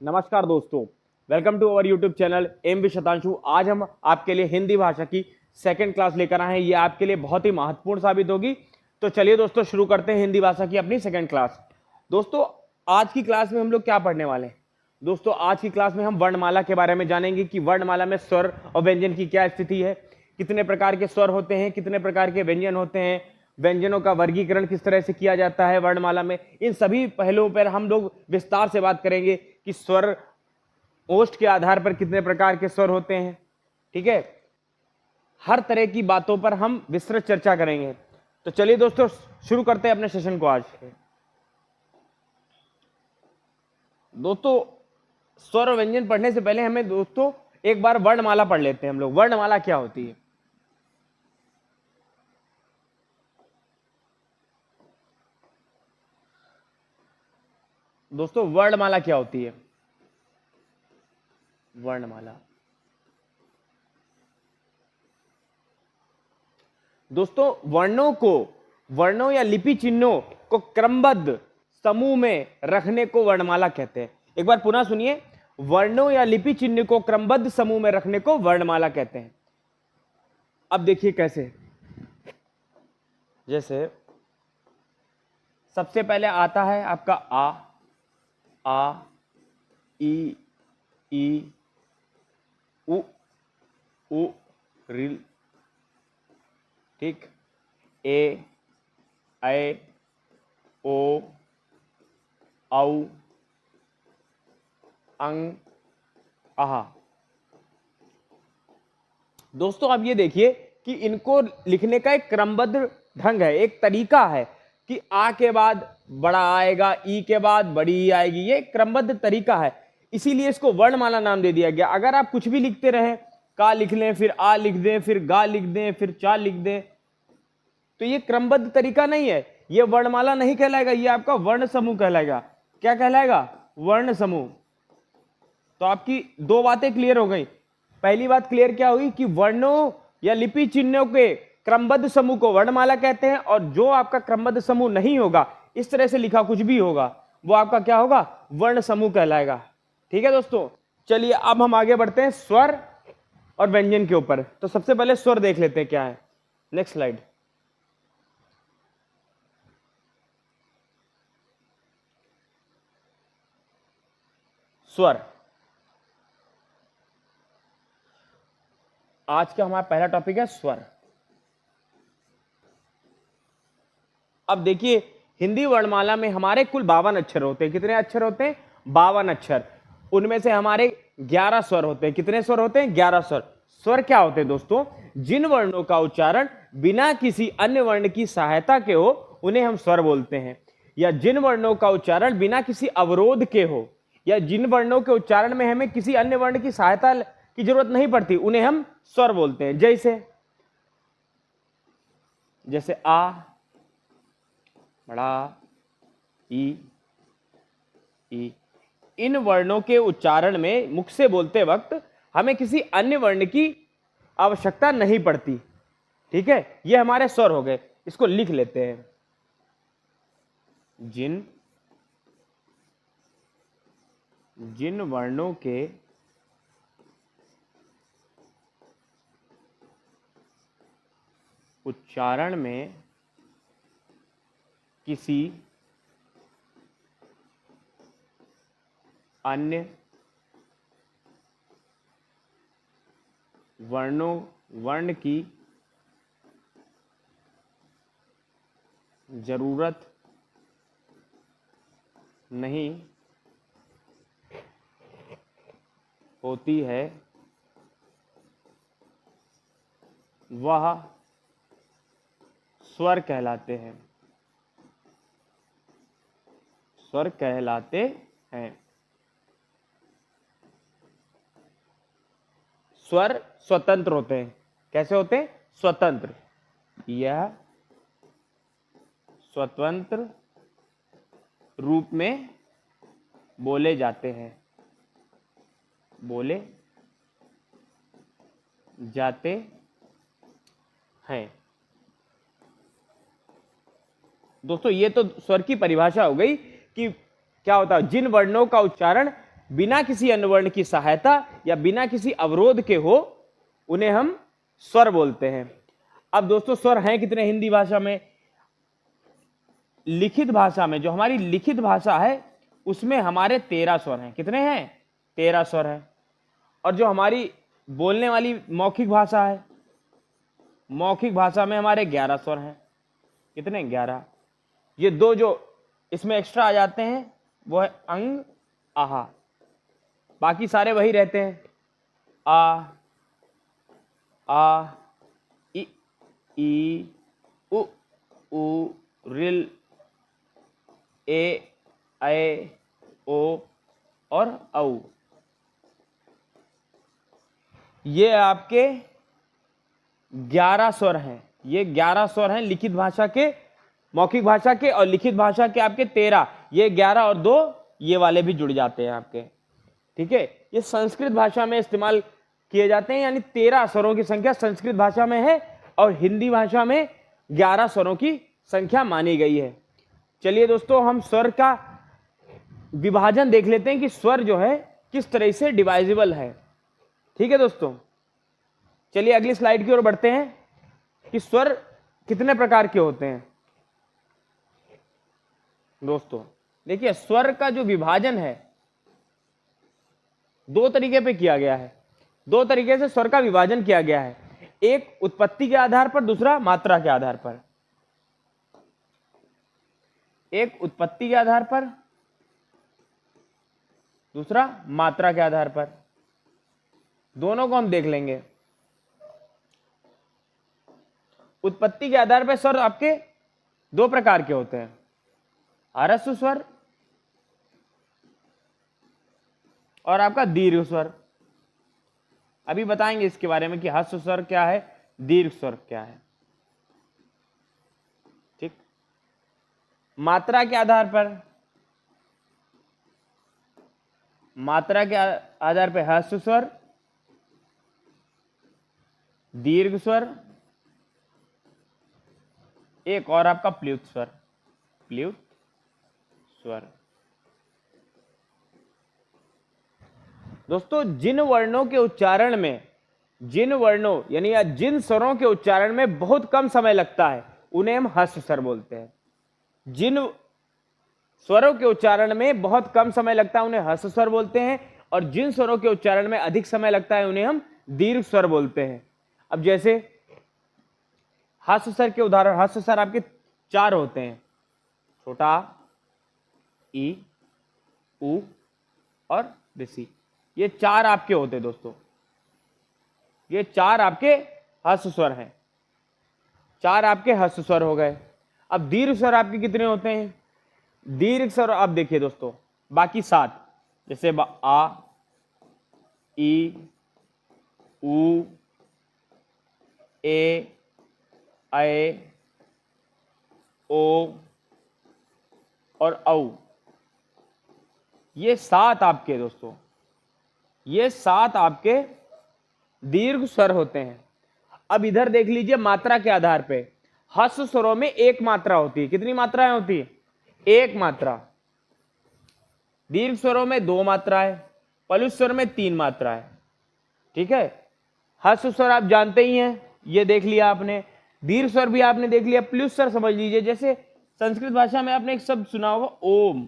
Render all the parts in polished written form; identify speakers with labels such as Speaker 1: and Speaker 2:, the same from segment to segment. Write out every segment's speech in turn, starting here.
Speaker 1: नमस्कार दोस्तों, welcome to our YouTube channel M V Shatanshu. आज हम आपके लिए हिंदी भाषा की सेकंड क्लास लेकर आए हैं। ये आपके लिए बहुत ही महत्वपूर्ण साबित होगी। तो चलिए दोस्तों, शुरू करते हैं हिंदी भाषा की अपनी सेकंड क्लास। दोस्तों, आज की क्लास में हम लोग क्या पढ़ने वाले हैं? दोस्तों, आज की क्लास में हम वर्णमाला के बारे में जानेंगे कि वर्णमाला में स्वर और व्यंजन की क्या स्थिति है, कितने प्रकार के स्वर होते हैं, कितने प्रकार के व्यंजन होते हैं, व्यंजनों का वर्गीकरण किस तरह से किया जाता है वर्णमाला में। इन सभी पहलुओं पर हम लोग विस्तार से बात करेंगे कि स्वर ओष्ठ के आधार पर कितने प्रकार के स्वर होते हैं। ठीक है, हर तरह की बातों पर हम विस्तृत चर्चा करेंगे। तो चलिए दोस्तों, शुरू करते हैं अपने सेशन को आज। दोस्तों, स्वर और व्यंजन पढ़ने से पहले हमें दोस्तों एक बार वर्णमाला पढ़ लेते हैं हम लोग। वर्णमाला क्या होती है? दोस्तों, वर्णमाला क्या होती है? वर्णमाला दोस्तों, वर्णों या लिपि चिन्हों को क्रमबद्ध समूह में रखने को वर्णमाला कहते हैं। एक बार पुनः सुनिए, वर्णों या लिपि चिन्ह को क्रमबद्ध समूह में रखने को वर्णमाला कहते हैं। अब देखिए कैसे। जैसे सबसे पहले आता है आपका आ, ई, उ, रिल, ठीक, ए, ऐ, ओ, औ, अंग, आहा। दोस्तों, अब ये देखिए कि इनको लिखने का एक क्रमबद्ध ढंग है, एक तरीका है कि आ के बाद बड़ा आएगा, ई के बाद बड़ी ई आएगी। ये क्रमबद्ध तरीका है, इसीलिए इसको वर्णमाला नाम दे दिया गया। अगर आप कुछ भी लिखते रहे, का लिख लें, फिर आ लिख दें, फिर गा लिख दें, फिर चा लिख दें, तो ये क्रमबद्ध तरीका नहीं है, ये वर्णमाला नहीं कहलाएगा, ये आपका वर्ण समूह कहलाएगा। क्या कहलाएगा? वर्ण समूह। तो आपकी दो बातें क्लियर हो गई। पहली बात क्लियर क्या हुई कि वर्णों या लिपि चिन्हों के क्रमबद्ध समूह को वर्णमाला कहते हैं, और जो आपका क्रमबद्ध समूह नहीं होगा, इस तरह से लिखा कुछ भी होगा, वो आपका क्या होगा? वर्ण समूह कहलाएगा। ठीक है दोस्तों, चलिए अब हम आगे बढ़ते हैं स्वर और व्यंजन के ऊपर। तो सबसे पहले स्वर देख लेते हैं क्या है। Next slide. स्वर आज का हमारा पहला टॉपिक है स्वर। अब देखिए, हिंदी वर्णमाला में हमारे कुल 52 अक्षर होते हैं। कितने अक्षर होते हैं? 52 अक्षर। उनमें से हमारे 11 स्वर होते हैं। कितने स्वर होते हैं? 11 स्वर। स्वर क्या होते हैं दोस्तों? जिन वर्णों का उच्चारण बिना किसी अन्य वर्ण की सहायता के हो, उन्हें हम स्वर बोलते हैं। या जिन वर्णों का उच्चारण बिना किसी अवरोध के हो, या जिन वर्णों के उच्चारण में हमें किसी अन्य वर्ण की सहायता की जरूरत नहीं पड़ती, उन्हें हम स्वर बोलते हैं। जैसे आ, बड़ा, ई। इन वर्णों के उच्चारण में मुख से बोलते वक्त हमें किसी अन्य वर्ण की आवश्यकता नहीं पड़ती। ठीक है, ये हमारे स्वर हो गए। इसको लिख लेते हैं। जिन वर्णों के उच्चारण में किसी अन्य वर्ण की जरूरत नहीं होती है, वह स्वर कहलाते हैं। स्वर कहलाते हैं। स्वर स्वतंत्र होते हैं। कैसे होते हैं? स्वतंत्र। यह स्वतंत्र रूप में बोले जाते हैं। बोले जाते हैं। दोस्तों, ये तो स्वर की परिभाषा हो गई कि क्या होता है। जिन वर्णों का उच्चारण बिना किसी अनुवर्ण की सहायता या बिना किसी अवरोध के हो, उन्हें हम स्वर बोलते हैं। अब दोस्तों स्वर हैं कितने हिंदी भाषा में? लिखित भाषा में, जो हमारी लिखित भाषा है उसमें हमारे 13 स्वर हैं। कितने हैं? 13 स्वर हैं। और जो हमारी बोलने वाली मौखिक भाषा है, मौखिक भाषा में हमारे 11 स्वर हैं। कितने? 11। ये दो जो इसमें एक्स्ट्रा आ जाते हैं वो है अंग, आहा, बाकी सारे वही रहते हैं। आ, ई, उ, रिल, ए, ओ और औ। ये आपके 11 स्वर हैं। ये 11 स्वर हैं लिखित भाषा के, मौखिक भाषा के, और लिखित भाषा के आपके 13। ये 11 और 2 ये वाले भी जुड़ जाते हैं आपके। ठीक है, ये संस्कृत भाषा में इस्तेमाल किए जाते हैं, यानी 13 स्वरों की संख्या संस्कृत भाषा में है और हिंदी भाषा में 11 स्वरों की संख्या मानी गई है। चलिए दोस्तों, हम स्वर का विभाजन देख लेते हैं कि स्वर जो है किस तरह से डिवाइजिबल है। ठीक है दोस्तों, चलिए अगली स्लाइड की ओर बढ़ते हैं कि स्वर कितने प्रकार के होते हैं। दोस्तों देखिए, स्वर का जो विभाजन है 2 तरीके पे किया गया है। 2 तरीके से स्वर का विभाजन किया गया है, एक उत्पत्ति के आधार पर, दूसरा मात्रा के आधार पर। एक उत्पत्ति के आधार पर, दूसरा मात्रा के आधार पर। दोनों को हम देख लेंगे। उत्पत्ति के आधार पर स्वर आपके 2 प्रकार के होते हैं, ह्रस्व स्वर और आपका दीर्घ स्वर। अभी बताएंगे इसके बारे में कि ह्रस्व स्वर क्या है, दीर्घ स्वर क्या है। ठीक, मात्रा के आधार पर, मात्रा के आधार पर ह्रस्व स्वर, दीर्घ स्वर, एक और आपका प्ल्यूत स्वर। प्ल्यूत स्वर। दोस्तों जिन वर्णों के उच्चारण में, जिन वर्णों यानी या जिन स्वरों के उच्चारण में बहुत कम समय लगता है उन्हें हम ह्रस्व स्वर बोलते हैं। जिन स्वरों के उच्चारण में बहुत कम समय लगता है उन्हें ह्रस्व स्वर बोलते हैं, और जिन स्वरों के उच्चारण में अधिक समय लगता है उन्हें हम दीर्घ स्वर बोलते हैं। अब जैसे ह्रस्व स्वर के उदाहरण, ह्रस्व स्वर आपके 4 होते हैं, छोटा ई, उ और ऋषि। ये 4 आपके होते हैं दोस्तों, ये 4 आपके ह्रस्व स्वर हैं। 4 आपके ह्रस्व स्वर हो गए। अब दीर्घ स्वर आपके कितने होते हैं? दीर्घ स्वर आप देखिए दोस्तों, बाकी 7, जैसे आ, ई, उ, ए, ओ और औ। ये 7 आपके दोस्तों, ये 7 आपके दीर्घ स्वर होते हैं। अब इधर देख लीजिए, मात्रा के आधार पे ह्रस्व स्वरों में 1 मात्रा होती है। कितनी मात्राएं होती है? 1 मात्रा। दीर्घ स्वरों में 2 मात्राएं, प्लुत स्वर में 3 मात्राएं। ठीक है, ह्रस्व स्वर आप जानते ही हैं, ये देख लिया आपने। दीर्घ स्वर भी आपने देख लिया। प्लुत स्वर समझ लीजिए, जैसे संस्कृत भाषा में आपने एक शब्द सुना होगा ओम।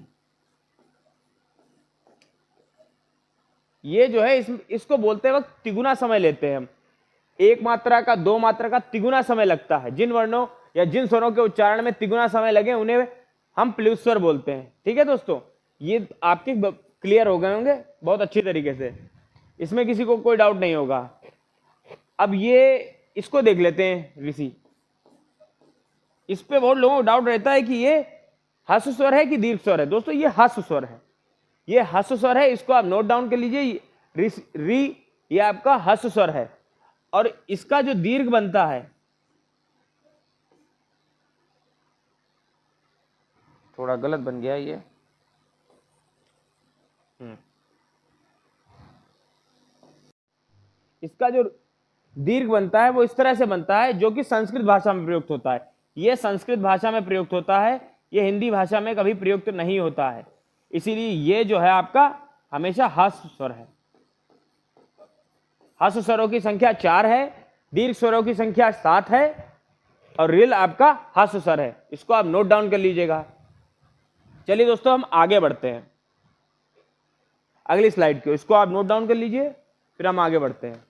Speaker 1: ये जो है इसको बोलते वक्त तिगुना समय लेते हैं हम। 1 मात्रा का 2 मात्रा का तिगुना समय लगता है। जिन वर्णों या जिन स्वरों के उच्चारण में तिगुना समय लगे उन्हें हम प्लुत स्वर बोलते हैं। ठीक है दोस्तों, ये आपके क्लियर हो गए होंगे बहुत अच्छी तरीके से, इसमें किसी को कोई डाउट नहीं होगा। अब ये इसको देख लेते हैं ऋषि। इस पे बहुत लोगों को डाउट रहता है कि ये ह्रस्व स्वर है कि दीर्घ स्वर है। दोस्तों ये ह्रस्व स्वर है, ये ह्रस्व स्वर है, इसको आप नोट डाउन कर लीजिए। री ये आपका ह्रस्व स्वर है, और इसका जो दीर्घ बनता है, थोड़ा गलत बन गया ये, इसका जो दीर्घ बनता है वो इस तरह से बनता है, जो कि संस्कृत भाषा में प्रयुक्त होता है। ये संस्कृत भाषा में प्रयुक्त होता है, ये हिंदी भाषा में कभी प्रयुक्त नहीं होता है। इसीलिए ये जो है आपका हमेशा ह्रस्व स्वर है। ह्रस्व स्वरों की संख्या 4 है, दीर्घ स्वरों की संख्या 7 है और रिल आपका ह्रस्व स्वर है। इसको आप नोट डाउन कर लीजिएगा। चलिए दोस्तों हम आगे बढ़ते हैं अगली स्लाइड को, इसको आप नोट डाउन कर लीजिए, फिर हम आगे बढ़ते हैं।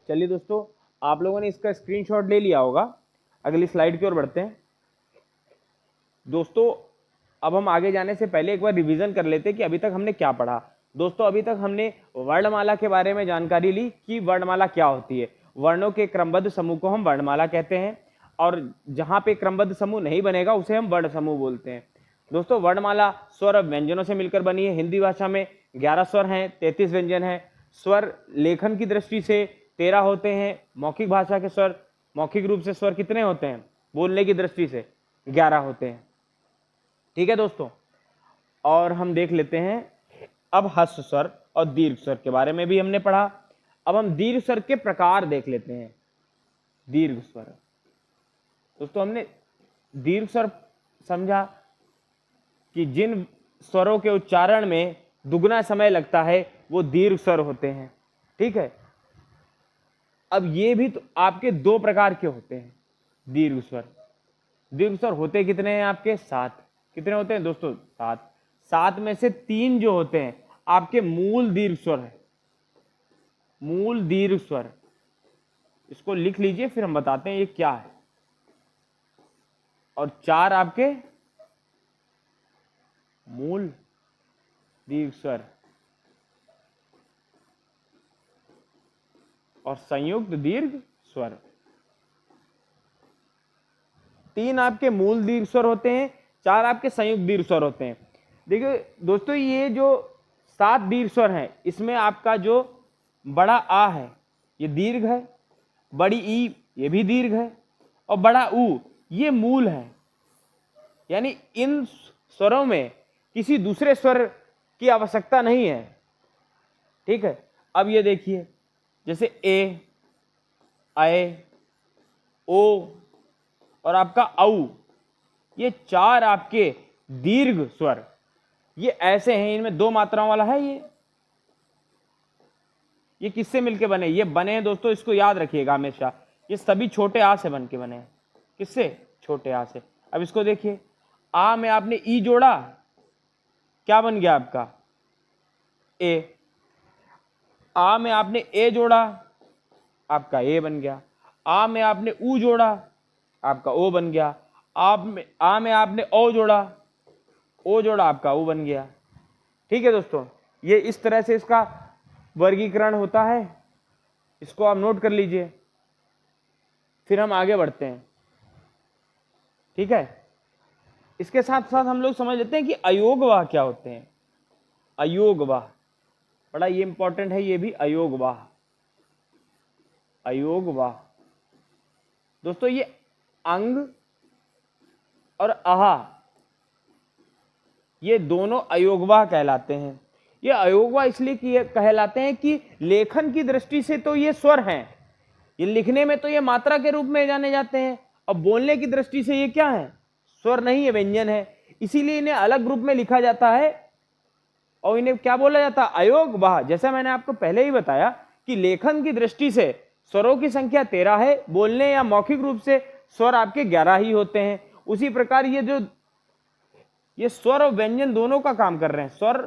Speaker 1: चलिए दोस्तों, आप लोगों ने इसका स्क्रीनशॉट ले लिया होगा। अगली स्लाइड की ओर बढ़ते हैं। दोस्तों अब हम आगे जाने से पहले एक बार रिवीजन कर लेते हैं कि अभी तक हमने क्या पढ़ा। दोस्तों अभी तक हमने वर्णमाला के बारे में जानकारी ली कि वर्णमाला क्या होती है। वर्णों के क्रमबद्ध समूह को हम वर्णमाला कहते हैं और जहां पे क्रमबद्ध समूह नहीं बनेगा उसे हम वर्ण समूह बोलते हैं। दोस्तों वर्णमाला स्वर और व्यंजनों से मिलकर बनी है। हिंदी भाषा में 11 स्वर हैं, 33 व्यंजन हैं। स्वर लेखन की दृष्टि से 13 होते हैं। मौखिक भाषा के स्वर, मौखिक रूप से स्वर कितने होते हैं? बोलने की दृष्टि से 11 होते हैं। ठीक है दोस्तों, और हम देख लेते हैं अब ह्रस्व स्वर और दीर्घ स्वर के बारे में भी हमने पढ़ा। अब हम दीर्घ स्वर के प्रकार देख लेते हैं। दीर्घ स्वर, दोस्तों हमने दीर्घ स्वर समझा कि जिन स्वरों के उच्चारण में दुगना समय लगता है वो दीर्घ स्वर होते हैं। ठीक है, अब ये भी तो आपके 2 प्रकार के होते हैं दीर्घ स्वर। दीर्घ स्वर होते कितने हैं आपके? 7। कितने होते हैं दोस्तों? 7। 7 में से 3 जो होते हैं आपके मूल दीर्घ स्वर है। मूल दीर्घ स्वर, इसको लिख लीजिए फिर हम बताते हैं ये क्या है। और 4 आपके मूल दीर्घ स्वर और संयुक्त दीर्घ स्वर। 3 आपके मूल दीर्घ स्वर होते हैं, 4 आपके संयुक्त दीर्घ स्वर होते हैं। देखिए दोस्तों, ये जो 7 दीर्घ स्वर हैं इसमें आपका जो बड़ा आ है ये दीर्घ है, बड़ी ई ये भी दीर्घ है और बड़ा ऊ ये मूल है। यानी इन स्वरों में किसी दूसरे स्वर की आवश्यकता नहीं है। ठीक है, अब ये देखिए जैसे ए, आए, ओ और आपका औ, ये 4 आपके दीर्घ स्वर ये ऐसे हैं, इनमें 2 मात्राओं वाला है। ये किससे मिलके बने? ये बने हैं दोस्तों, इसको याद रखिएगा हमेशा, ये सभी छोटे आ से बन के बने हैं। किससे? छोटे आ से। अब इसको देखिए, आ में आपने ई जोड़ा, क्या बन गया आपका? ए। आ में आपने ए जोड़ा, आपका ए बन गया। आ में आपने ऊ जोड़ा, आपका ओ बन गया। आ में आपने ओ जोड़ा, ओ जोड़ा, आपका ऊ बन गया। ठीक है दोस्तों, ये इस तरह से इसका वर्गीकरण होता है, इसको आप नोट कर लीजिए, फिर हम आगे बढ़ते हैं। ठीक है, इसके साथ साथ हम लोग समझ लेते हैं कि अयोगवाह क्या होते हैं। अयोगवाह बड़ा ये इंपॉर्टेंट है, ये भी अयोगवाह। अयोगवाह दोस्तों, ये अंग और आहा ये दोनों अयोगवाह कहलाते हैं। ये अयोगवाह इसलिए कहलाते हैं कि लेखन की दृष्टि से तो ये स्वर हैं, ये लिखने में तो ये मात्रा के रूप में जाने जाते हैं, और बोलने की दृष्टि से ये क्या है? स्वर नहीं है, व्यंजन है। इसीलिए इन्हें अलग ग्रुप में लिखा जाता है और इन्हें क्या बोला जाता है? अयोगवाह। जैसा मैंने आपको पहले ही बताया कि लेखन की दृष्टि से स्वरों की संख्या 13 है, बोलने या मौखिक रूप से स्वर आपके 11 ही होते हैं। उसी प्रकार ये स्वर और व्यंजन दोनों का काम कर रहे हैं, स्वर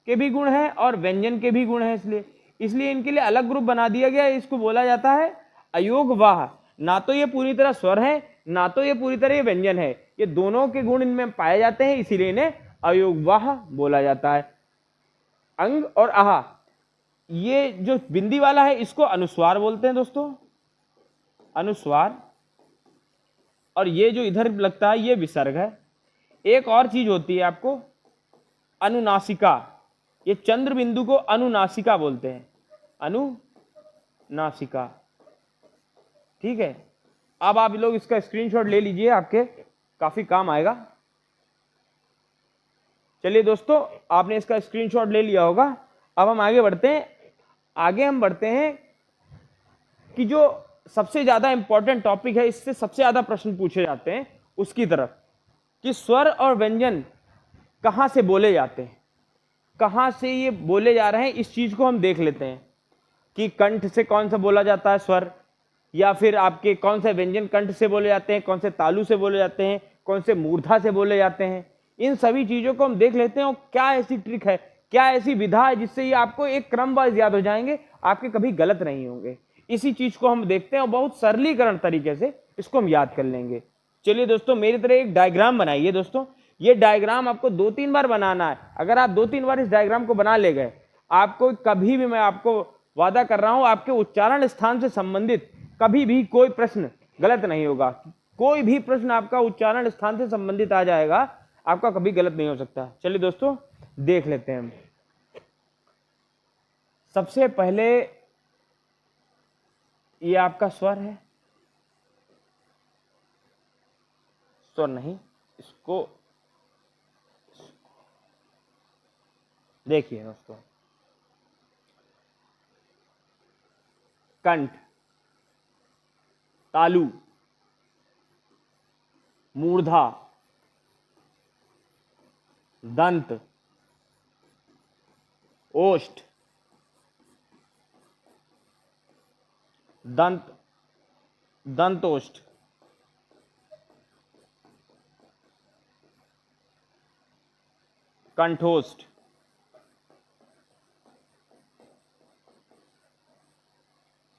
Speaker 1: के भी गुण हैं और व्यंजन के भी गुण हैं, इसलिए इनके लिए अलग ग्रुप बना दिया गया है। इसको बोला जाता है अयोगवाह। ना तो ये पूरी तरह स्वर है, ना तो ये पूरी तरह ये व्यंजन है, ये दोनों के गुण इनमें पाए जाते हैं, इसीलिए इन्हें अयोगवाह बोला जाता है। अंग और आहा, ये जो बिंदी वाला है इसको अनुस्वार बोलते हैं दोस्तों, अनुस्वार। और ये जो इधर लगता है ये विसर्ग है। एक और चीज होती है आपको, अनुनासिका। ये चंद्र बिंदु को अनुनासिका बोलते हैं, अनुनासिका। ठीक है, अब आप लोग इसका स्क्रीनशॉट ले लीजिए, आपके काफी काम आएगा। चलिए दोस्तों, आपने इसका स्क्रीनशॉट ले लिया होगा। अब हम आगे बढ़ते हैं। आगे हम बढ़ते हैं कि जो सबसे ज्यादा इंपॉर्टेंट टॉपिक है, इससे सबसे ज्यादा प्रश्न पूछे जाते हैं उसकी तरफ, कि स्वर और व्यंजन कहाँ से बोले जाते हैं, कहाँ से ये बोले जा रहे हैं, इस चीज को हम देख लेते हैं कि कंठ से कौन सा बोला जाता है स्वर, या फिर आपके कौन से व्यंजन कंठ से बोले जाते हैं, कौन से तालु से बोले जाते हैं, कौन से मूर्धा से बोले जाते हैं। इन सभी चीजों को हम देख लेते हैं और क्या ऐसी ट्रिक है, क्या ऐसी विधा है जिससे ये आपको एक क्रम वाइज याद हो जाएंगे, आपके कभी गलत नहीं होंगे। इसी चीज को हम देखते हैं और बहुत सरलीकरण तरीके से इसको हम याद कर लेंगे। चलिए दोस्तों, मेरी तरह एक डायग्राम बनाइए। दोस्तों ये डायग्राम आपको 2-3 बार बनाना है। अगर आप 2-3 बार इस डायग्राम को बना ले गए, आपको कभी भी, मैं आपको वादा कर रहा हूं, आपके उच्चारण स्थान से संबंधित कभी भी कोई प्रश्न गलत नहीं होगा। कोई भी प्रश्न आपका उच्चारण स्थान से संबंधित आ जाएगा, आपका कभी गलत नहीं हो सकता। चलिए दोस्तों देख लेते हैं हम। सबसे पहले ये आपका स्वर है, स्वर नहीं, इसको देखिए दोस्तों, कंठ, तालु, मूर्धा, दंत, ओष्ठ, दंत, दंतोष्ठ, कंठोष्ठ,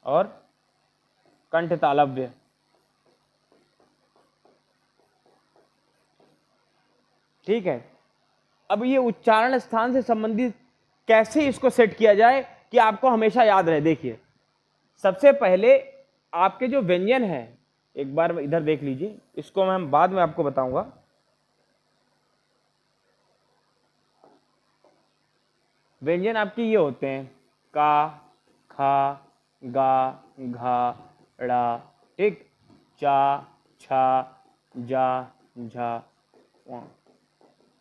Speaker 1: और कंठ तालव्य। ठीक है, अब ये उच्चारण स्थान से संबंधित कैसे इसको सेट किया जाए कि आपको हमेशा याद रहे। देखिए सबसे पहले आपके जो व्यंजन है, एक बार इधर देख लीजिए, इसको मैं बाद में आपको बताऊंगा। व्यंजन आपके ये होते हैं का, खा, गा, घा, ड़ा, ठीक, चा, छा, जा, झा, वा।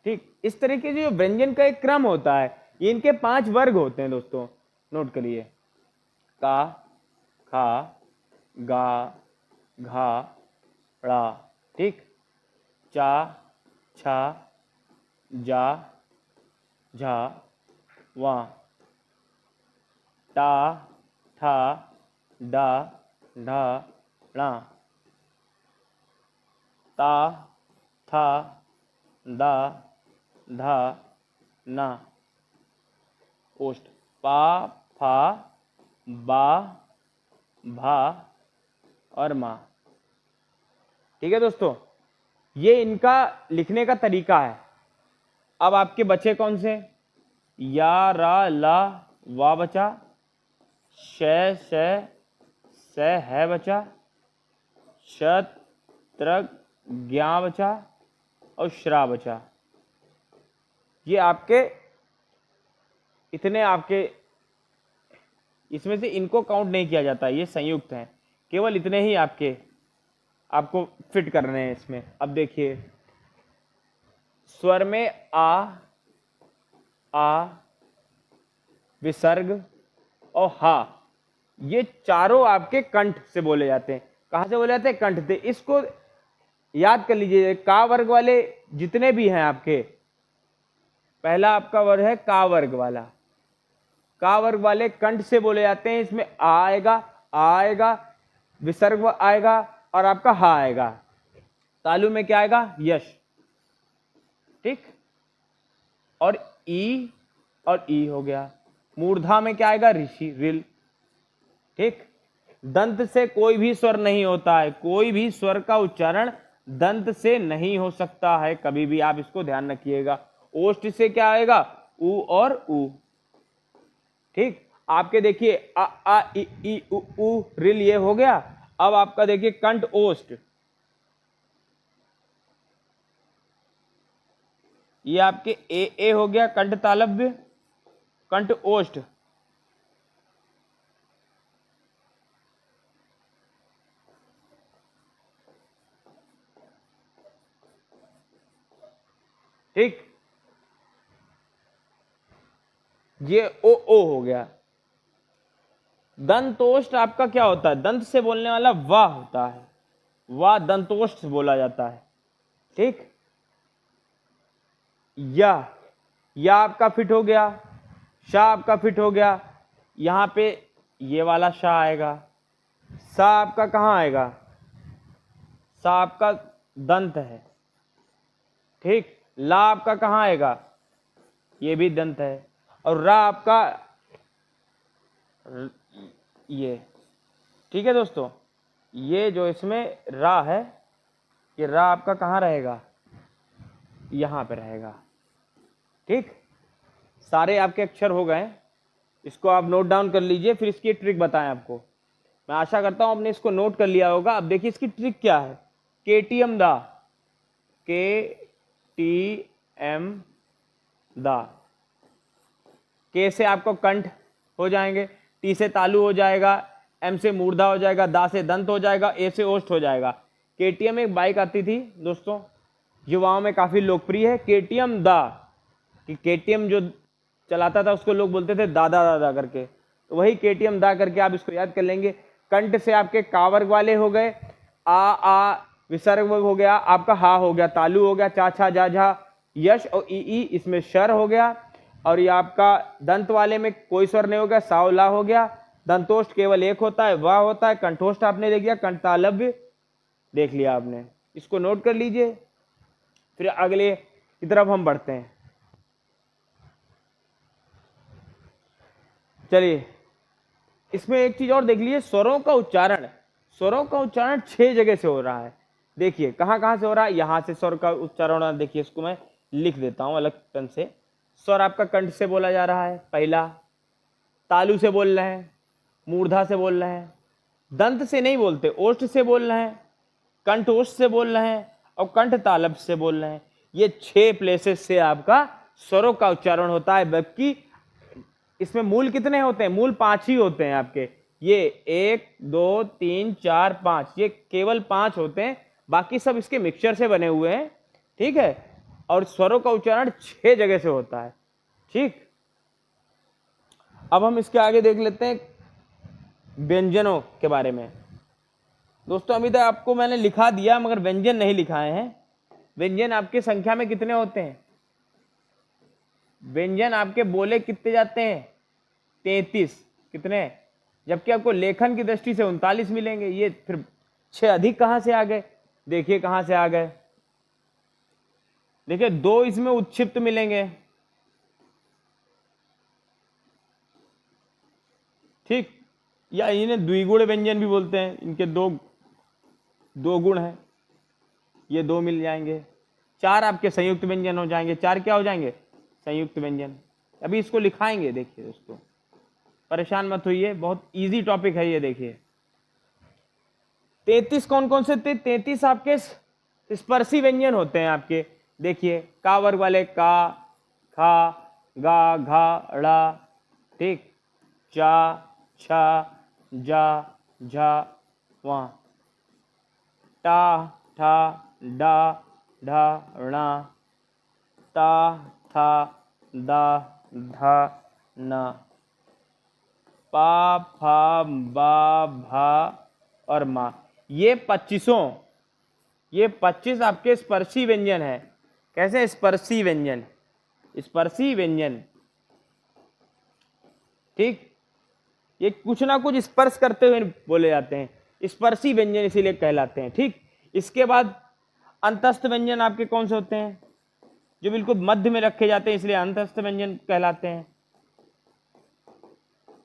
Speaker 1: ठीक, इस तरह के जो व्यंजन का एक क्रम होता है, ये इनके 5 वर्ग होते हैं दोस्तों, नोट करिए। का, खा, गा, घा, ड़ा, ठीक, चा, छा, जा, झा, वा, टा, ठा, डा, ढा, णा, ता, था, दा, धा, ना, ओष्ठ, पा, फा, बा, भा और मा। ठीक है दोस्तों, ये इनका लिखने का तरीका है। अब आपके बचे कौन से? या, रा, ला, वा बचा, शय, शय, से, है बचा, शत, त्रक, ज्ञा बचा और श्रा बचा। ये आपके इतने, आपके इसमें से इनको काउंट नहीं किया जाता, ये संयुक्त हैं, केवल इतने ही आपको फिट करने हैं इसमें। अब देखिए स्वर में आ, विसर्ग और हा, ये चारों आपके कंठ से बोले जाते हैं। कहां से बोले जाते हैं? कंठ से। इसको याद कर लीजिए, का वर्ग वाले जितने भी हैं आपके, पहला आपका वर्ग है का वर्ग वाला, का वर्ग वाले कंठ से बोले जाते हैं। इसमें आएगा, विसर्ग आएगा और आपका हा आएगा। तालु में क्या आएगा? यश, ठीक, और ई हो गया। मूर्धा में क्या आएगा? ऋषि, रिल, ठीक। दंत से कोई भी स्वर नहीं होता है, कोई भी स्वर का उच्चारण दंत से नहीं हो सकता है, कभी भी आप इसको ध्यान रखिएगा। ओष्ठ से क्या आएगा? उ और उ, ठीक। आपके देखिए आ ई उ रिल, ये हो गया। अब आपका देखिए कंठ ओष्ठ, ये आपके ए हो गया, कंठ तालव्य, कंठ ओष्ठ, ठीक। ये ओ हो गया। दंतोष्ठ आपका क्या होता है? दंत से बोलने वाला वाह होता है, वाह दंतोष्ठ बोला जाता है, ठीक। या आपका फिट हो गया, शाह आपका फिट हो गया, यहाँ पे ये वाला शाह आएगा, सा आपका कहाँ आएगा, सा आपका दंत है, ठीक। ला आपका कहाँ आएगा, ये भी दंत है, और रा आपका ये, ठीक है दोस्तों। ये जो इसमें रा है, ये रा आपका कहाँ रहेगा, यहां पे रहेगा, ठीक। सारे आपके अक्षर हो गए, इसको आप नोट डाउन कर लीजिए, फिर इसकी ट्रिक बताएं आपको। मैं आशा करता हूं आपने इसको नोट कर लिया होगा। अब देखिए इसकी ट्रिक क्या है। केटीएम दा, KTM दा, के से आपको कंठ हो जाएंगे, टी से तालु हो जाएगा, एम से मूर्धा हो जाएगा, दा से दंत हो जाएगा, ए से ओष्ठ हो जाएगा। केटीएम एक बाइक आती थी दोस्तों, युवाओं में काफी लोकप्रिय है, केटीएम दा। कि केटीएम जो चलाता था उसको लोग बोलते थे दादा दादा करके, तो वही केटीएम दा करके आप इसको याद कर लेंगे। कंठ से आपके का वर्ग वाले हो गए, आ विसर्ग हो गया, आपका हा हो गया, तालु हो गया, चा छा जा झा, यश और ई इसमें शर हो गया, और ये आपका दंत वाले में कोई स्वर नहीं हो गया, सावला हो गया। दंतोष्ठ केवल एक होता है, वह होता है। कंठोष्ठ आपने देख लिया, कंठतालव्य देख लिया आपने, इसको नोट कर लीजिए। फिर अगले की तरफ हम बढ़ते हैं। चलिए इसमें एक चीज और देख लीजिए, स्वरों का उच्चारण। स्वरों का उच्चारण 6 जगह से हो रहा है। देखिए कहां कहां से हो रहा है। यहां से स्वर का उच्चारण हो रहा है, देखिए इसको मैं लिख देता हूं अलग पेन से। स्वर आपका कंठ से बोला जा रहा है, पहला। तालु से बोल रहे हैं, मूर्धा से बोल रहे हैं, दंत से नहीं बोलते, ओष्ठ से बोल रहे हैं, कंठ ओष्ठ से बोल रहे हैं, और कंठ तालब से बोल रहे हैं। ये 6 प्लेसेस से आपका स्वरों का उच्चारण होता है। जबकि इसमें मूल कितने होते हैं, मूल 5 ही होते हैं आपके। ये 1 2 3 4 5, ये केवल 5 होते हैं, बाकी सब इसके मिक्सचर से बने हुए हैं, ठीक है। और स्वरों का उच्चारण 6 जगह से होता है, ठीक। अब हम इसके आगे देख लेते हैं व्यंजनों के बारे में। दोस्तों अभी तक आपको मैंने लिखा दिया, मगर व्यंजन नहीं लिखाए हैं। व्यंजन आपके संख्या में कितने होते हैं, व्यंजन आपके बोले कितने जाते हैं, 33। कितने, जबकि आपको लेखन की दृष्टि से 39 मिलेंगे। ये फिर 6 अधिक कहां से आ गए, देखिए कहां से आ गए। देखिए 2 इसमें उच्छिप्त मिलेंगे, ठीक। या इन्हें द्विगुण व्यंजन भी बोलते हैं, इनके दो गुण हैं, ये 2 मिल जाएंगे। 4 आपके संयुक्त व्यंजन हो जाएंगे। 4 क्या हो जाएंगे, संयुक्त व्यंजन। अभी इसको लिखाएंगे, देखिए दोस्तों परेशान मत होइए, बहुत इजी टॉपिक है ये। देखिए 33 कौन कौन से थे, 33 आपके स्पर्शी व्यंजन होते हैं आपके। देखिए का वर्ग वाले, का, खा, गा, घा, ड़ा, ठीक, चा, छा, जा, झा, वहां, टा, ठा, डा, ढा, णा, ता, था, दा, धा, ना, पा, फा, बा, भा और मा। ये 25 आपके स्पर्शी व्यंजन है। कैसे, स्पर्शी व्यंजन, स्पर्शी व्यंजन, ठीक। ये कुछ ना कुछ स्पर्श करते हुए बोले जाते हैं, स्पर्शी व्यंजन इसीलिए कहलाते हैं, ठीक। इसके बाद अंतस्थ व्यंजन आपके कौन से होते हैं, जो बिल्कुल मध्य में रखे जाते हैं, इसलिए अंतस्थ व्यंजन कहलाते हैं।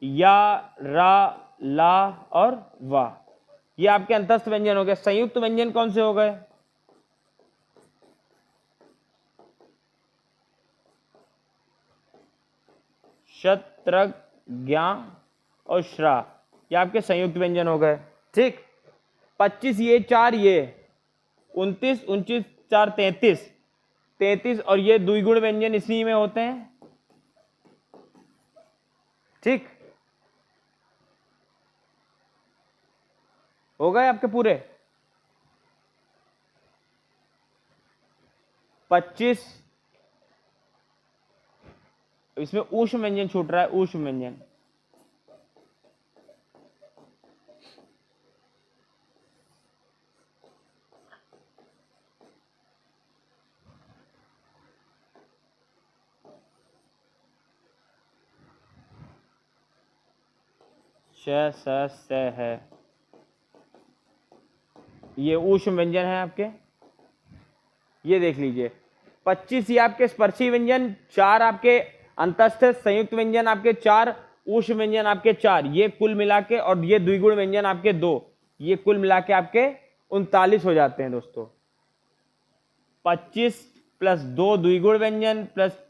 Speaker 1: या, रा, ला और वा, ये आपके अंतस्थ व्यंजन हो गए। संयुक्त व्यंजन कौन से हो गए, शत्रक, ज्ञा और श्रा, ये आपके संयुक्त व्यंजन हो गए, ठीक। 25 ये, 4 ये, 29 29 4 33, 33 और ये द्विगुण व्यंजन इसी में होते हैं, ठीक। हो गए आपके पूरे 25। इसमें ऊष्म व्यंजन छूट रहा है, ऊष्म व्यंजन। श स स है, ये ऊष्म व्यंजन है आपके। ये देख लीजिए 25 ये आपके स्पर्शी व्यंजन, 4 आपके अंतस्थ संयुक्त व्यंजन आपके 4, ऊष्म व्यंजन आपके 4, ये कुल मिला के, और ये द्विगुण व्यंजन आपके 2, ये कुल मिला के आपके 39 हो जाते हैं दोस्तों। 25 प्लस 2 द्विगुण व्यंजन प्लस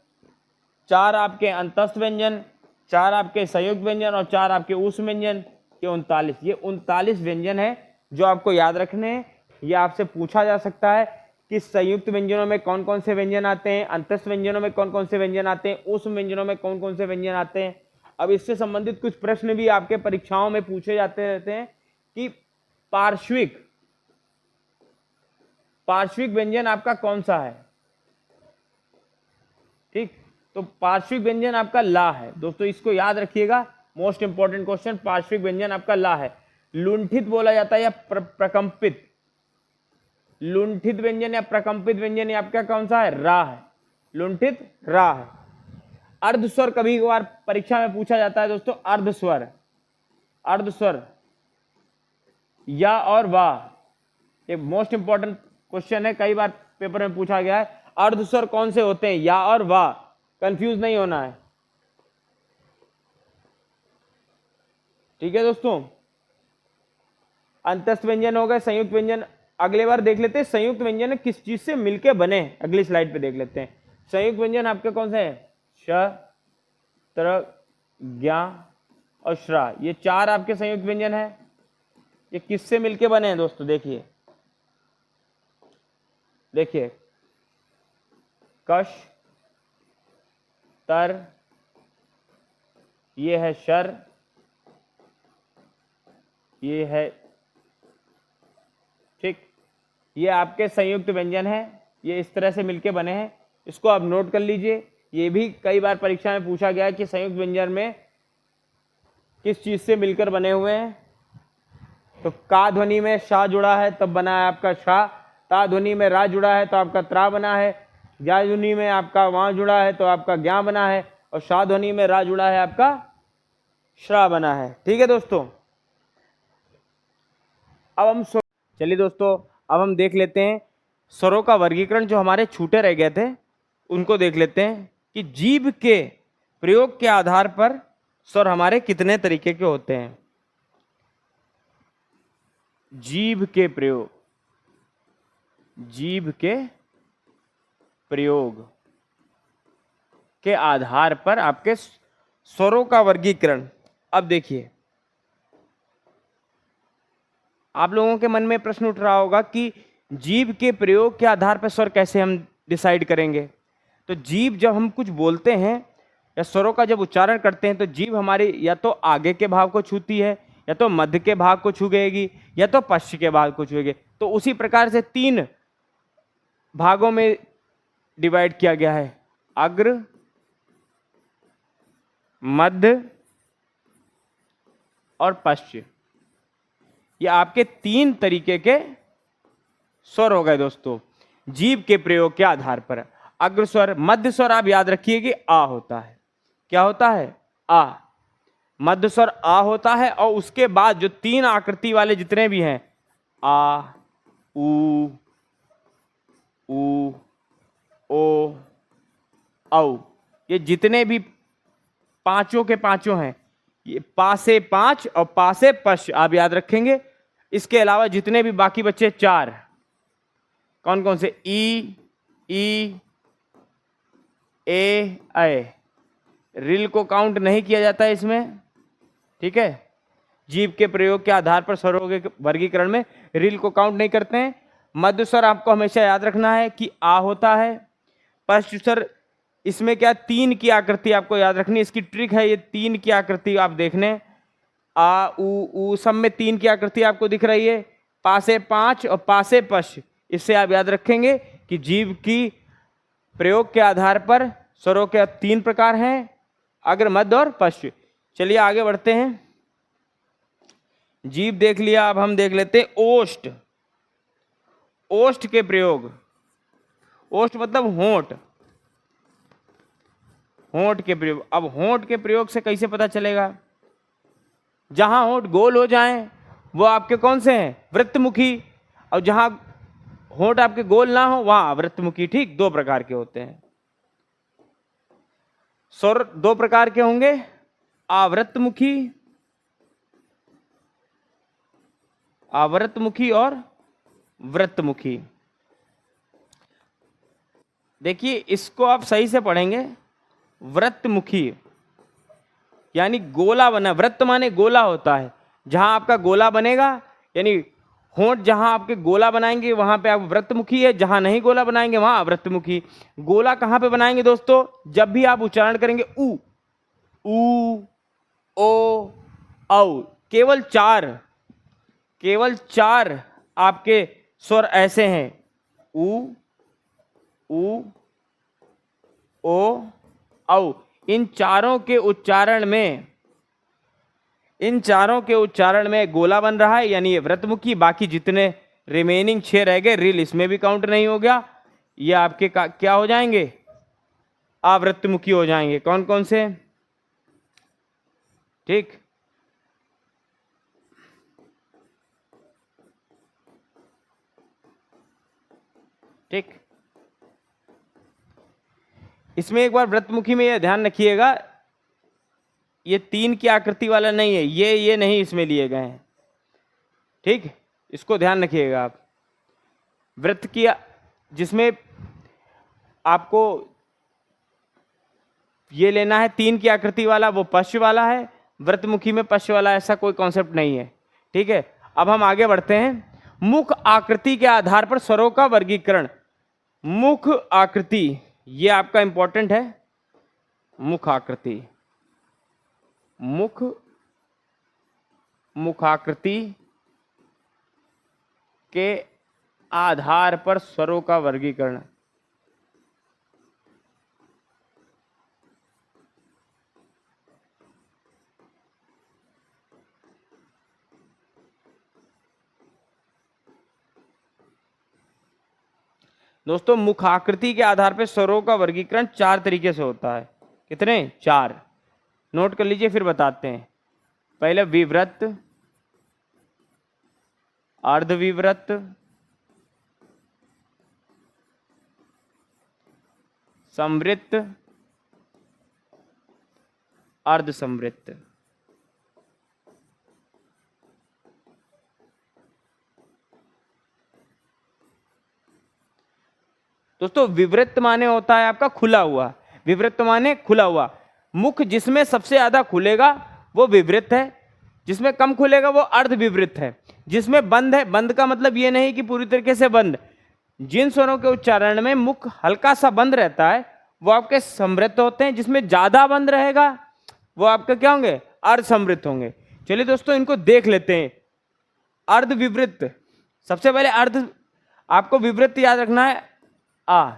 Speaker 1: 4 आपके अंतस्थ व्यंजन, 4 आपके संयुक्त व्यंजन और 4 आपके ऊष्म व्यंजन, ये 39, ये 39 व्यंजन है जो आपको याद रखने हैं। ये आपसे पूछा जा सकता है कि संयुक्त व्यंजनों में कौन कौन से व्यंजन आते हैं, अंतस्थ व्यंजनों में कौन कौन से व्यंजन आते हैं, ऊष्म व्यंजनों में कौन कौन से व्यंजन आते हैं। अब इससे संबंधित कुछ प्रश्न भी आपके परीक्षाओं में पूछे जाते रहते हैं कि पार्श्विक व्यंजन आपका कौन सा है। ठीक, तो पार्श्विक व्यंजन आपका ला है दोस्तों, इसको याद रखिएगा, मोस्ट इंपॉर्टेंट क्वेश्चन। पार्श्विक व्यंजन आपका ला है। लुंठित बोला जाता है या प्रकंपित, लुंठित व्यंजन या प्रकंपित व्यंजन ये आपका कौन सा है, रा है, लुंठित रा है। अर्धस्वर कभी कभार परीक्षा में पूछा जाता है दोस्तों, अर्धस्वर, अर्धस्वर या और वाह, ये मोस्ट इंपॉर्टेंट क्वेश्चन है, कई बार पेपर में पूछा गया है। अर्धस्वर कौन से होते हैं, या और वाह, कंफ्यूज नहीं होना है। ठीक है दोस्तों, अंतस्थ व्यंजन हो गए, संयुक्त व्यंजन अगले बार देख लेते हैं। संयुक्त व्यंजन किस चीज से मिलके बने, अगली स्लाइड पे देख लेते हैं। संयुक्त व्यंजन आपके कौन से हैं, श, त्र, ज्ञा और श्रा, ये 4 आपके संयुक्त व्यंजन है। ये किससे मिलके बने हैं दोस्तों, देखिए देखिए, कश, तर, ये है शर, ये है, ठीक, ये आपके संयुक्त व्यंजन है, ये इस तरह से मिलके बने हैं। इसको आप नोट कर लीजिए, ये भी कई बार परीक्षा में पूछा गया है कि संयुक्त व्यंजन में किस चीज से मिलकर बने हुए हैं। तो का ध्वनि में शा जुड़ा है तब बना है आपका शा, ता ध्वनि में रा जुड़ा है तो आपका त्रा बना है, ज्ञा ध्वनि में आपका वहां जुड़ा है तो आपका ज्ञा बना है, और शा ध्वनि में रा जुड़ा है आपका श्रा बना है। ठीक है दोस्तों, अब हम चलिए दोस्तों, अब हम देख लेते हैं स्वरों का वर्गीकरण, जो हमारे छूटे रह गए थे उनको देख लेते हैं कि जीभ के प्रयोग के आधार पर स्वर हमारे कितने तरीके के होते हैं। जीभ के प्रयोग, जीभ के प्रयोग के आधार पर आपके स्वरों का वर्गीकरण। अब देखिए, आप लोगों के मन में प्रश्न उठ रहा होगा कि जीभ के प्रयोग के आधार पर स्वर कैसे हम डिसाइड करेंगे। तो जीभ जब हम कुछ बोलते हैं या स्वरों का जब उच्चारण करते हैं तो जीभ हमारी या तो आगे के भाग को छूती है, या तो मध्य के भाग को छूएगी, या तो पश्च के भाग को छूएगी। तो उसी प्रकार से 3 भागों में डिवाइड किया गया है, अग्र, मध्य और पश्च। ये आपके 3 तरीके के स्वर हो गए दोस्तों, जीभ के प्रयोग के आधार पर। अग्र स्वर, मध्य स्वर आप याद रखिए कि आ होता है। क्या होता है, आ, मध्य स्वर आ होता है। और उसके बाद जो 3 आकृति वाले जितने भी हैं, आ, उ, ओ, औ, ये जितने भी पांचों के पांचों हैं, ये पा से 5 और पा से पश आप याद रखेंगे। इसके अलावा जितने भी बाकी बच्चे 4, कौन कौन से, ई, ए, रिल को काउंट नहीं किया जाता है इसमें। ठीक है, जीभ के प्रयोग के आधार पर स्वरों के वर्गीकरण में रिल को काउंट नहीं करते हैं। मध्य स्वर आपको हमेशा याद रखना है कि आ होता है। पश्च स्वर, इसमें क्या 3 की आकृति आपको याद रखनी है, इसकी ट्रिक है, ये 3 की आकृति आप देखने, आ, उ, सब में 3 की आकृति आपको दिख रही है। पा से 5 और पा से पश, इससे आप याद रखेंगे कि जीभ की प्रयोग के आधार पर स्वरों के 3 प्रकार हैं, अग्र, मध्य और पश्च। चलिए आगे बढ़ते हैं। जीभ देख लिया, अब हम देख लेते हैं ओष्ठ। ओष्ठ के प्रयोग, ओष्ठ मतलब होंठ, होंठ के प्रयोग। अब होंठ के प्रयोग से कैसे पता चलेगा, जहां होंठ गोल हो जाएं वो आपके कौन से हैं, वृत्तमुखी, और जहां होंठ आपके गोल ना हो वहां अवृत्तमुखी। ठीक, दो प्रकार के होते हैं स्वर, दो प्रकार के होंगे, आवृत्तमुखी, आवृत्तमुखी और वृत्तमुखी। देखिए इसको आप सही से पढ़ेंगे, वृत्तमुखी यानी गोला बना, वृत्त माने गोला होता है, जहां आपका गोला बनेगा यानी होंठ जहां आपके गोला बनाएंगे वहां पे आप वृत्तमुखी है, जहां नहीं गोला बनाएंगे वहां अवृत्तमुखी। गोला कहां पे बनाएंगे दोस्तों, जब भी आप उच्चारण करेंगे ऊ, ऊ, ओ, औ, केवल चार आपके स्वर ऐसे हैं, ऊ, ऊ, ओ, औ। इन चारों के उच्चारण में गोला बन रहा है यानी ये वृत्तमुखी। बाकी जितने रिमेनिंग 6 रह गए, रिल इसमें भी काउंट नहीं हो गया, ये आपके क्या हो जाएंगे, आवृत्तमुखी हो जाएंगे। कौन कौन से, ठीक, ठीक। इसमें एक बार वृत्तमुखी में यह ध्यान रखिएगा, ये 3 की आकृति वाला नहीं है, ये नहीं इसमें लिए गए हैं। ठीक, इसको ध्यान रखिएगा आप। वृत्त की जिसमें आपको ये लेना है 3 की आकृति वाला, वो पश्च वाला है। वृत्तमुखी में पश्च वाला ऐसा कोई कॉन्सेप्ट नहीं है। ठीक है, अब हम आगे बढ़ते हैं। मुख आकृति के आधार पर स्वरों का वर्गीकरण। मुख आकृति ये आपका इंपॉर्टेंट है। मुख आकृति, मुखाकृति के आधार पर स्वरों का वर्गीकरण। दोस्तों मुखाकृति के आधार पर स्वरों का वर्गीकरण 4 तरीके से होता है। कितने, 4। नोट कर लीजिए फिर बताते हैं। पहले विवृत, अर्धविवृत, संवृत्त, अर्धसंवृत्त। दोस्तों विवृत माने होता है आपका खुला हुआ, विवृत माने खुला हुआ। मुख जिसमें सबसे ज्यादा खुलेगा वो विवृत है, जिसमें कम खुलेगा वो अर्धविवृत है। जिसमें बंद है, बंद का मतलब ये नहीं कि पूरी तरीके से बंद, जिन स्वरों के उच्चारण में मुख हल्का सा बंद रहता है वो आपके समृद्ध होते हैं। जिसमें ज्यादा बंद रहेगा वो आपके क्या होंगे, अर्धसमृद्ध होंगे। चलिए दोस्तों इनको देख लेते हैं। अर्धविवृत, सबसे पहले अर्ध आपको विवृत याद रखना है, आ।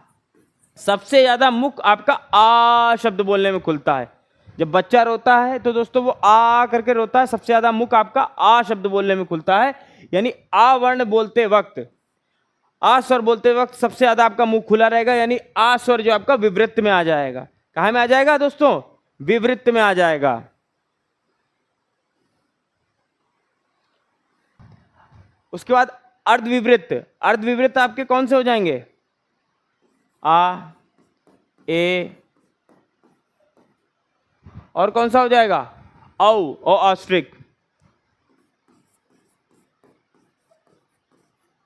Speaker 1: सबसे ज्यादा मुख आपका आ शब्द बोलने में खुलता है। जब बच्चा रोता है तो दोस्तों वो आ करके रोता है, सबसे ज्यादा मुख आपका आ शब्द बोलने में खुलता है। यानी आ वर्ण बोलते वक्त, आ स्वर बोलते वक्त सबसे ज्यादा आपका मुंह खुला रहेगा, यानी आ स्वर जो आपका विवृत में आ जाएगा। कहां में आ जाएगा दोस्तों, विवृत में आ जाएगा। उसके बाद अर्धविवृत, अर्धविवृत आपके कौन से हो जाएंगे, आ, ए, और कौन सा हो जाएगा, औ और ऑस्ट्रिक।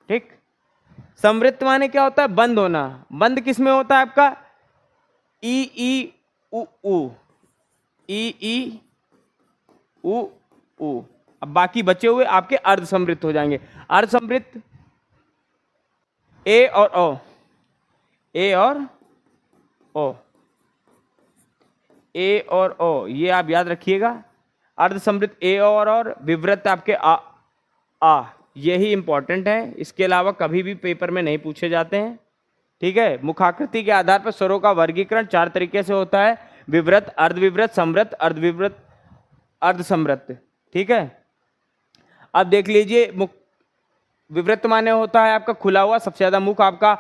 Speaker 1: ठीक, समृद्ध माने क्या होता है, बंद होना। बंद किस में होता है आपका, ई उ उ, ई उ उ। अब बाकी बचे हुए आपके अर्ध समृद्ध हो जाएंगे। अर्ध समृद्ध ए और ओ, ए और ओ, ए और ओ, ये आप याद रखिएगा। अर्ध समृद्ध ए और विवृत आपके आ, यही इंपॉर्टेंट है। इसके अलावा कभी भी पेपर में नहीं पूछे जाते हैं। ठीक है, मुखाकृति के आधार पर स्वरों का वर्गीकरण 4 तरीके से होता है, विवृत, अर्धविवृत, समृद्ध, अर्धविवृत, अर्धसमृद्ध। ठीक है, अब देख लीजिए। मुख विवृत माने होता है आपका खुला हुआ, सबसे ज्यादा मुख आपका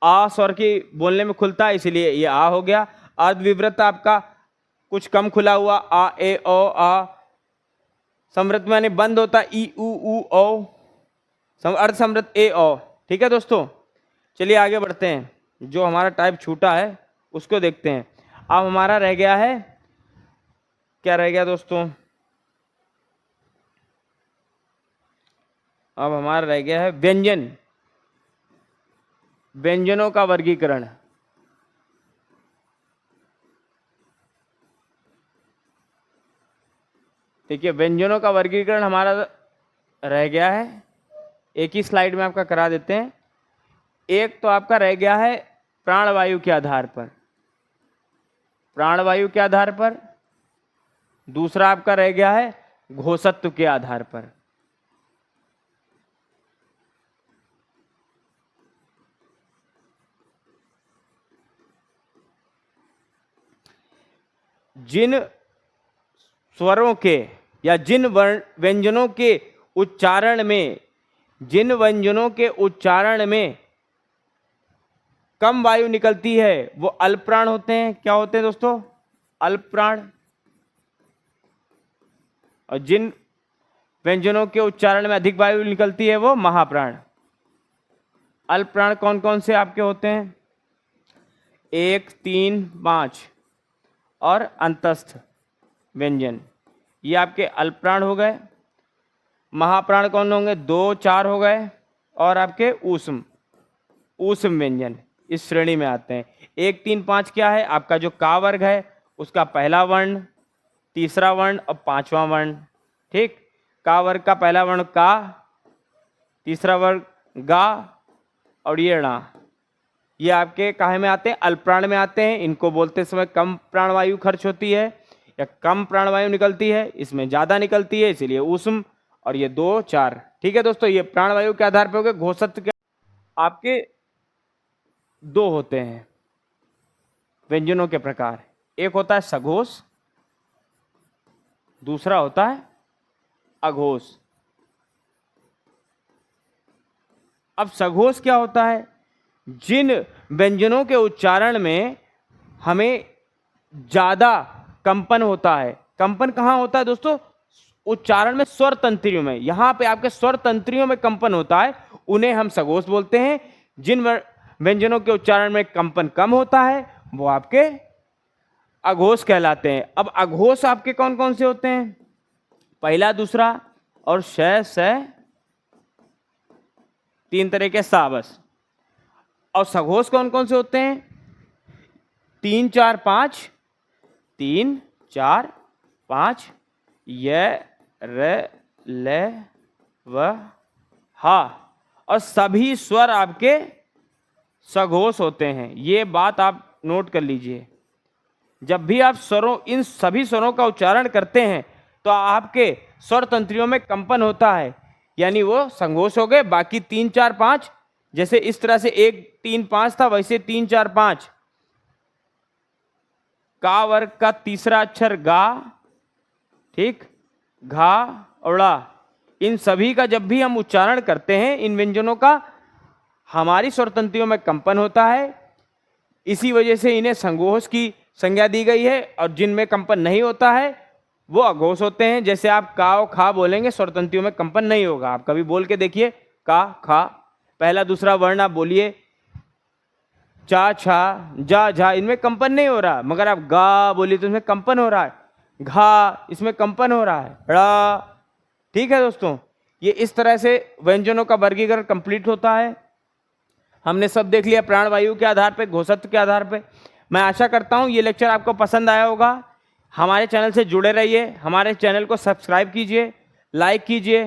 Speaker 1: आ स्वर की बोलने में खुलता है, इसलिए ये आ हो गया। अर्धविवृत आपका कुछ कम खुला हुआ, आ, ए, ओ, आ, समृत माने बंद होता है, ई उ ऊ औ, अर्ध समृत ए औ। ठीक है दोस्तों, चलिए आगे बढ़ते हैं। जो हमारा टाइप छूटा है उसको देखते हैं। अब हमारा रह गया है, क्या रह गया दोस्तों, अब हमारा रह गया है व्यंजन, व्यंजनों का वर्गीकरण। देखिए व्यंजनों का वर्गीकरण हमारा रह गया है, एक ही स्लाइड में आपका करा देते हैं। एक तो आपका रह गया है प्राणवायु के आधार पर, प्राणवायु के आधार पर। दूसरा आपका रह गया है घोषत्व के आधार पर। जिन स्वरों के या जिन व्यंजनों के उच्चारण में, जिन व्यंजनों के उच्चारण में कम वायु निकलती है वो अल्पप्राण होते हैं। क्या होते हैं दोस्तों? अल्पप्राण। और जिन व्यंजनों के उच्चारण में अधिक वायु निकलती है वो महाप्राण। अल्पप्राण कौन कौन से आपके होते हैं? 1, 3, 5 और अंतस्थ व्यंजन, ये आपके अल्पप्राण हो गए। महाप्राण कौन होंगे? 2, 4 हो गए। और आपके ऊष्म, ऊष्म व्यंजन इस श्रेणी में आते हैं। 1, 3, 5 क्या है? आपका जो का वर्ग है उसका पहला वर्ण, तीसरा वर्ण और पांचवा वर्ण। ठीक, का वर्ग का पहला वर्ण का, तीसरा वर्ग गा और ये णा, ये आपके काहे में आते हैं? अल्पप्राण में आते हैं। इनको बोलते समय कम प्राणवायु खर्च होती है या कम प्राणवायु निकलती है, इसमें ज्यादा निकलती है, इसीलिए ऊष्म। और ये 2, 4। ठीक है दोस्तों, ये प्राणवायु के आधार पर हो गए। घोषत्व के आपके 2 होते हैं व्यंजनों के प्रकार। एक होता है सघोष, दूसरा होता है अघोष। अब सघोष क्या होता है? जिन व्यंजनों के उच्चारण में हमें ज्यादा कंपन होता है। कंपन कहाँ होता है दोस्तों? उच्चारण में, स्वर तंत्रियों में। यहां पे आपके स्वर तंत्रियों में कंपन होता है, उन्हें हम सघोष बोलते हैं। जिन व्यंजनों के उच्चारण में कंपन कम होता है वो आपके अघोष कहलाते हैं। अब अघोष आपके कौन कौन से होते हैं? पहला, दूसरा और श, 3 तरह के सा बस। और सघोष कौन कौन से होते हैं? 3, 4, 5, 3, 4, 5, य, र, ल, व, हा। और सभी स्वर आपके सघोष होते हैं। ये बात आप नोट कर लीजिए। जब भी आप स्वरों, इन सभी स्वरों का उच्चारण करते हैं तो आपके स्वर तंत्रियों में कंपन होता है, यानी वो सघोष हो गए। बाकी 3, 4, 5, जैसे इस तरह से 1, 3, 5 था, वैसे 3, 4, 5। का वर्ग का तीसरा अक्षर गा, ठीक, घा और ड़ा, इन सभी का जब भी हम उच्चारण करते हैं, इन व्यंजनों का, हमारी स्वर तंत्रियों में कंपन होता है। इसी वजह से इन्हें संघोष की संज्ञा दी गई है। और जिनमें कंपन नहीं होता है वो अघोष होते हैं। जैसे आप का और खा बोलेंगे, स्वर तंत्रियों में कंपन नहीं होगा। आप कभी बोल के देखिए, का, खा, पहला दूसरा वर्ण आप बोलिए, चा, छा, जा, झा, इनमें कंपन नहीं हो रहा। मगर आप गा बोलिए तो इसमें कंपन हो रहा है, घा, इसमें कंपन हो रहा है, ड़ा। ठीक है दोस्तों, ये इस तरह से व्यंजनों का वर्गीकरण कंप्लीट होता है। हमने सब देख लिया प्राणवायु के आधार पे, घोषत्व के आधार पे। मैं आशा करता हूँ ये लेक्चर आपको पसंद आया होगा। हमारे चैनल से जुड़े रहिए, हमारे चैनल को सब्सक्राइब कीजिए, लाइक कीजिए।